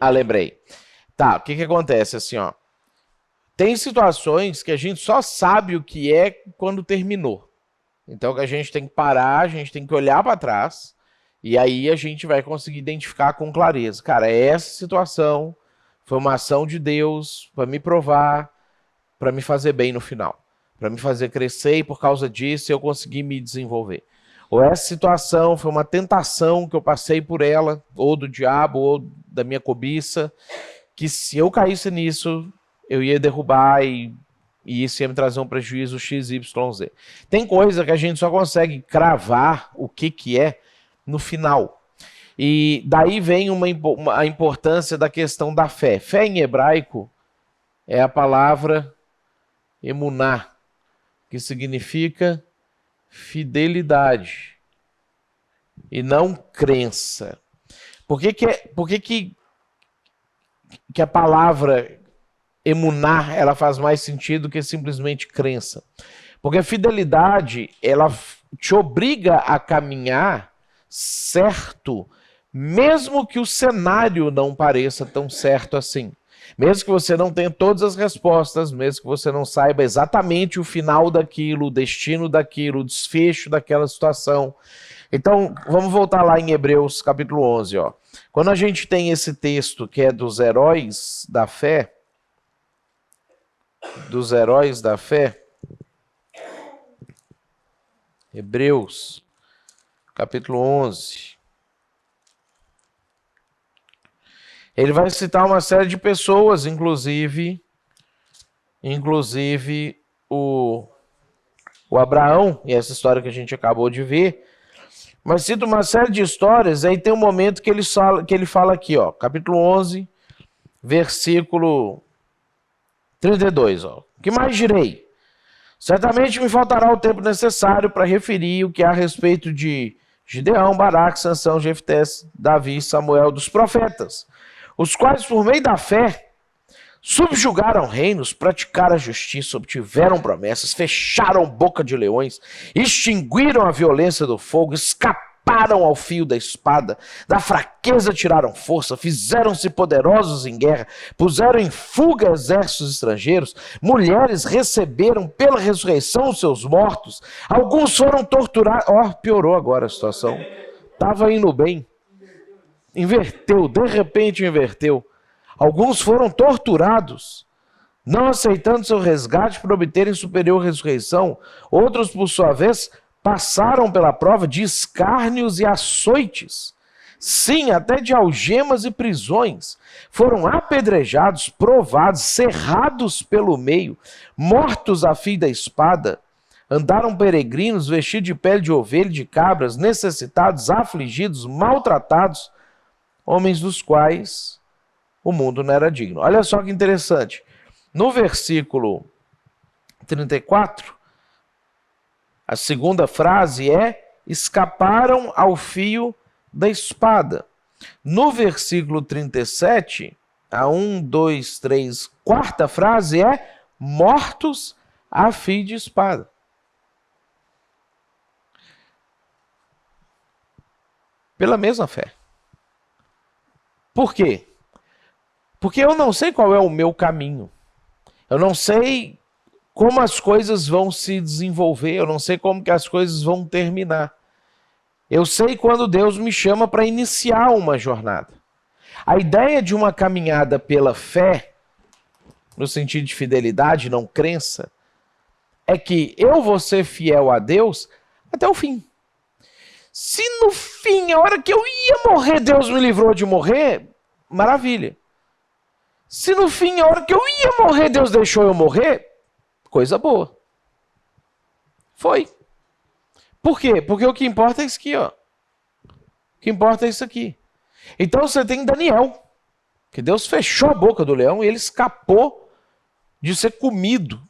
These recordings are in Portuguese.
lembrei. Tá, o que que acontece assim, ó? Tem situações que a gente só sabe o que é quando terminou. Então a gente tem que parar, a gente tem que olhar para trás e aí a gente vai conseguir identificar com clareza. Cara, essa situação foi uma ação de Deus para me provar, para me fazer bem no final, para me fazer crescer e por causa disso eu consegui me desenvolver. Ou essa situação foi uma tentação que eu passei por ela, ou do diabo, ou da minha cobiça, que se eu caísse nisso, eu ia derrubar e isso ia me trazer um prejuízo XYZ. Tem coisa que a gente só consegue cravar o que é no final. E daí vem a importância da questão da fé. Fé em hebraico é a palavra emuná, que significa fidelidade e não crença. Por que a palavra emuná ela faz mais sentido que simplesmente crença? Porque a fidelidade ela te obriga a caminhar certo, mesmo que o cenário não pareça tão certo assim. Mesmo que você não tenha todas as respostas, mesmo que você não saiba exatamente o final daquilo, o destino daquilo, o desfecho daquela situação. Então, vamos voltar lá em Hebreus capítulo 11. Ó. Quando a gente tem esse texto que é dos heróis da fé, Hebreus capítulo 11, ele vai citar uma série de pessoas, inclusive o Abraão, e essa história que a gente acabou de ver, mas cita uma série de histórias, aí tem um momento que ele fala aqui, ó, capítulo 11, versículo 32, ó. Que mais direi? Certamente me faltará o tempo necessário para referir o que há a respeito de Gideão, Baraque, Sansão, Jefté, Davi, Samuel, dos profetas, os quais, por meio da fé, subjugaram reinos, praticaram a justiça, obtiveram promessas, fecharam boca de leões, extinguiram a violência do fogo, escaparam ao fio da espada, da fraqueza tiraram força, fizeram-se poderosos em guerra, puseram em fuga exércitos estrangeiros, mulheres receberam pela ressurreição os seus mortos, alguns foram torturados. Ó, piorou agora a situação. Estava indo bem. Inverteu, de repente inverteu. Alguns foram torturados, não aceitando seu resgate para obterem superior ressurreição. Outros, por sua vez, passaram pela prova de escárnios e açoites. Sim, até de algemas e prisões. Foram apedrejados, provados, cerrados pelo meio, mortos a fio da espada. Andaram peregrinos, vestidos de pele de ovelha e de cabras, necessitados, afligidos, maltratados, homens dos quais o mundo não era digno. Olha só que interessante. No versículo 34, a segunda frase é: escaparam ao fio da espada. No versículo 37, a 1, 2, 3, quarta frase é: mortos a fio de espada. Pela mesma fé. Por quê? Porque eu não sei qual é o meu caminho. Eu não sei como as coisas vão se desenvolver. Eu não sei como que as coisas vão terminar. Eu sei quando Deus me chama para iniciar uma jornada. A ideia de uma caminhada pela fé, no sentido de fidelidade, não crença, é que eu vou ser fiel a Deus até o fim. Se no fim, a hora que eu ia morrer, Deus me livrou de morrer, maravilha. Se no fim, a hora que eu ia morrer, Deus deixou eu morrer, coisa boa. Foi. Por quê? Porque o que importa é isso aqui, ó. O que importa é isso aqui. Então você tem Daniel, que Deus fechou a boca do leão e ele escapou de ser comido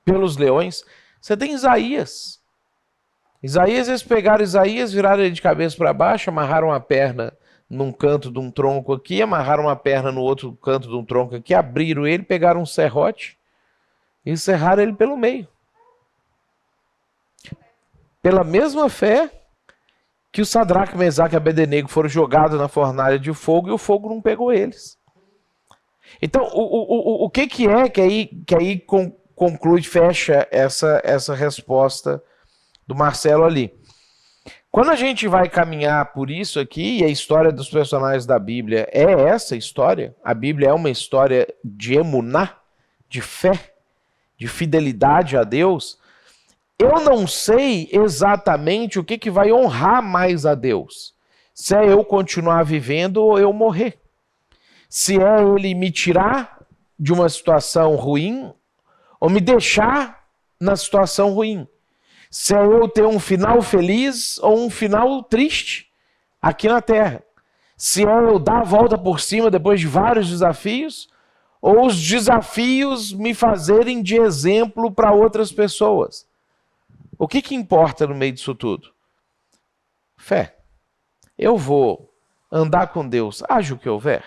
pelos leões. Você tem Isaías. Eles pegaram Isaías, viraram ele de cabeça para baixo, amarraram a perna num canto de um tronco aqui, amarraram uma perna no outro canto de um tronco aqui, abriram ele, pegaram um serrote e serraram ele pelo meio. Pela mesma fé que o Sadraque, Mesaque e Abednego foram jogados na fornalha de fogo e o fogo não pegou eles. Então, o que é que aí conclui, fecha essa resposta do Marcelo ali? Quando a gente vai caminhar por isso aqui, e a história dos personagens da Bíblia é essa história, a Bíblia é uma história de emuná, de fé, de fidelidade a Deus, eu não sei exatamente o que vai honrar mais a Deus. Se é eu continuar vivendo ou eu morrer. Se é ele me tirar de uma situação ruim ou me deixar na situação ruim. Se é eu ter um final feliz ou um final triste aqui na Terra. Se é eu dar a volta por cima depois de vários desafios ou os desafios me fazerem de exemplo para outras pessoas. O que importa no meio disso tudo? Fé. Eu vou andar com Deus, haja o que houver.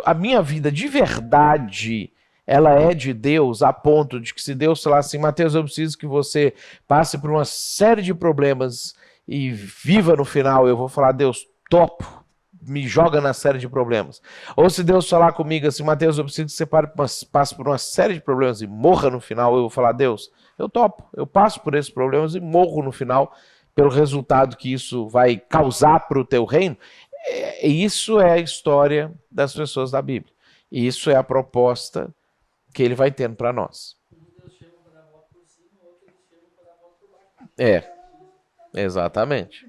A minha vida de verdade, ela é de Deus a ponto de que se Deus falar assim, Mateus, eu preciso que você passe por uma série de problemas e viva no final, eu vou falar, Deus, topo, me joga na série de problemas. Ou se Deus falar comigo assim, Mateus, eu preciso que você passe por uma série de problemas e morra no final, eu vou falar, Deus, eu topo, eu passo por esses problemas e morro no final pelo resultado que isso vai causar para o teu reino. Isso é a história das pessoas da Bíblia. E isso é a proposta que ele vai tendo para nós. Exatamente.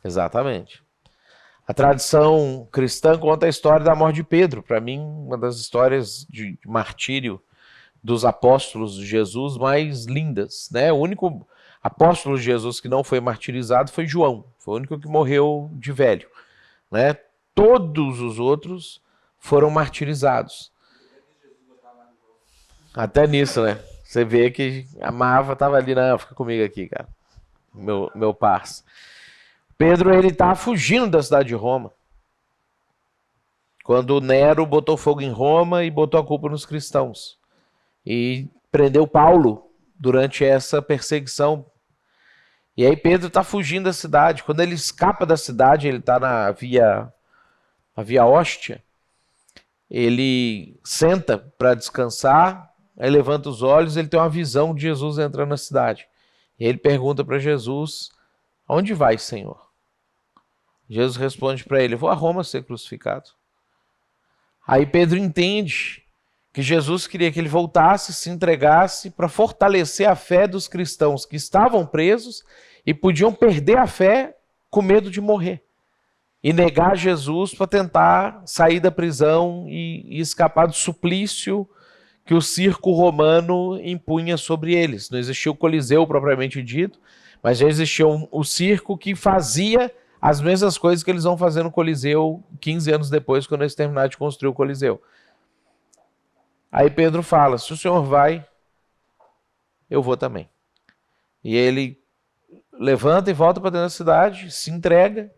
Exatamente. A tradição cristã conta a história da morte de Pedro. Para mim, uma das histórias de martírio dos apóstolos de Jesus mais lindas, né? O único apóstolo de Jesus que não foi martirizado foi João. Foi o único que morreu de velho, né? Todos os outros foram martirizados. Até nisso, né? Você vê que amava, estava ali, não, fica comigo aqui, cara. Meu parça. Pedro, ele tá fugindo da cidade de Roma. Quando Nero botou fogo em Roma e botou a culpa nos cristãos. E prendeu Paulo durante essa perseguição. E aí Pedro está fugindo da cidade. Quando ele escapa da cidade, ele está na via Óstia. Ele senta para descansar, aí levanta os olhos, ele tem uma visão de Jesus entrando na cidade. E ele pergunta para Jesus, aonde vai, Senhor? Jesus responde para ele, vou a Roma ser crucificado. Aí Pedro entende que Jesus queria que ele voltasse, se entregasse para fortalecer a fé dos cristãos que estavam presos e podiam perder a fé com medo de morrer. E negar Jesus para tentar sair da prisão e escapar do suplício que o circo romano impunha sobre eles. Não existia o Coliseu propriamente dito, mas já existia o circo que fazia as mesmas coisas que eles vão fazer no Coliseu 15 anos depois, quando eles terminaram de construir o Coliseu. Aí Pedro fala, se o senhor vai, eu vou também. E ele levanta e volta para dentro da cidade, se entrega,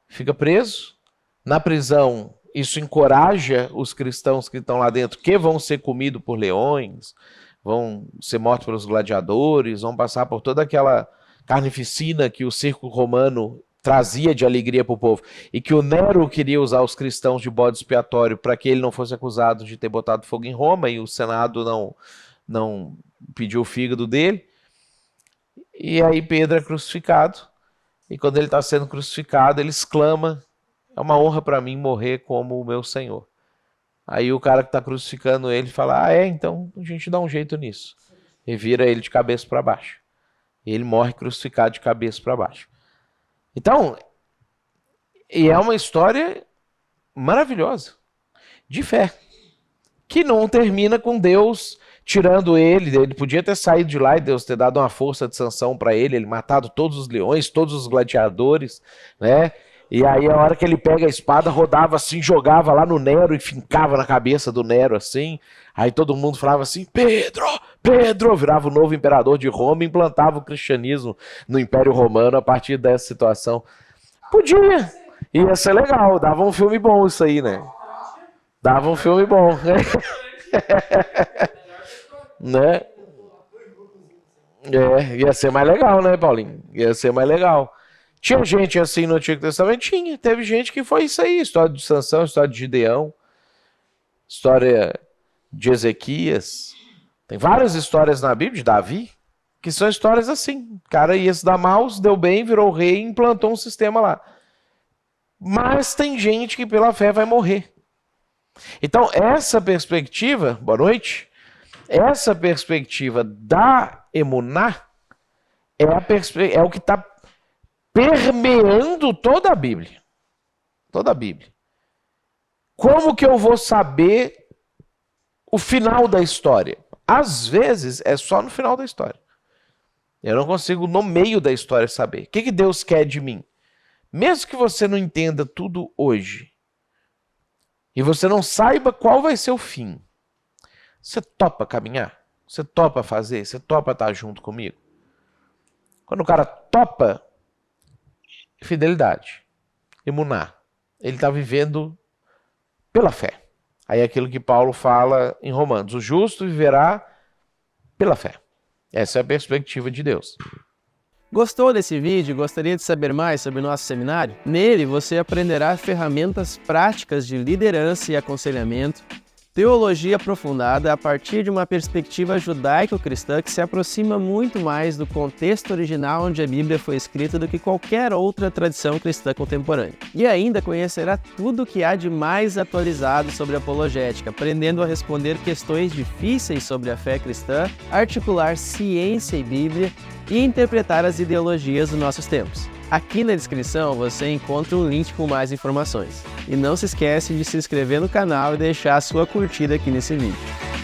fica preso. Na prisão, isso encoraja os cristãos que estão lá dentro, que vão ser comidos por leões, vão ser mortos pelos gladiadores, vão passar por toda aquela carnificina que o circo romano trazia de alegria para o povo, e que o Nero queria usar os cristãos de bode expiatório para que ele não fosse acusado de ter botado fogo em Roma, e o Senado não pediu o fígado dele. E aí Pedro é crucificado, e quando ele está sendo crucificado, ele exclama, é uma honra para mim morrer como o meu Senhor. Aí o cara que está crucificando ele fala, então a gente dá um jeito nisso. E vira ele de cabeça para baixo. E ele morre crucificado de cabeça para baixo. Então, e é uma história maravilhosa, de fé, que não termina com Deus tirando ele podia ter saído de lá e Deus ter dado uma força de sanção para ele matado todos os leões, todos os gladiadores, né? E aí a hora que ele pega a espada, rodava assim, jogava lá no Nero e fincava na cabeça do Nero assim, aí todo mundo falava assim, Pedro, virava o novo imperador de Roma e implantava o cristianismo no Império Romano a partir dessa situação. Podia, ia ser legal, dava um filme bom isso aí, né? Dava um filme bom, né? Ia ser mais legal, né, Paulinho? Ia ser mais legal. Tinha gente assim no Antigo Testamento? Tinha. Teve gente que foi isso aí, história de Sansão, história de Gideão. história de Ezequias. Tem várias histórias na Bíblia de Davi, que são histórias assim. O cara ia se dar mal, se deu bem, virou rei e implantou um sistema lá. Mas tem gente que pela fé vai morrer. Então, essa perspectiva, boa noite, essa perspectiva da emuná é o que está permeando toda a Bíblia. Toda a Bíblia. Como que eu vou saber o final da história? Às vezes é só no final da história. Eu não consigo no meio da história saber. O que Deus quer de mim? Mesmo que você não entenda tudo hoje, e você não saiba qual vai ser o fim, você topa caminhar? Você topa fazer? Você topa estar junto comigo? Quando o cara topa, fidelidade, emuná, ele está vivendo pela fé. Aí é aquilo que Paulo fala em Romanos, o justo viverá pela fé. Essa é a perspectiva de Deus. Gostou desse vídeo e gostaria de saber mais sobre o nosso seminário? Nele você aprenderá ferramentas práticas de liderança e aconselhamento, teologia aprofundada a partir de uma perspectiva judaico-cristã que se aproxima muito mais do contexto original onde a Bíblia foi escrita do que qualquer outra tradição cristã contemporânea. E ainda conhecerá tudo o que há de mais atualizado sobre apologética, aprendendo a responder questões difíceis sobre a fé cristã, articular ciência e Bíblia e interpretar as ideologias dos nossos tempos. Aqui na descrição você encontra um link com mais informações. E não se esquece de se inscrever no canal e deixar a sua curtida aqui nesse vídeo.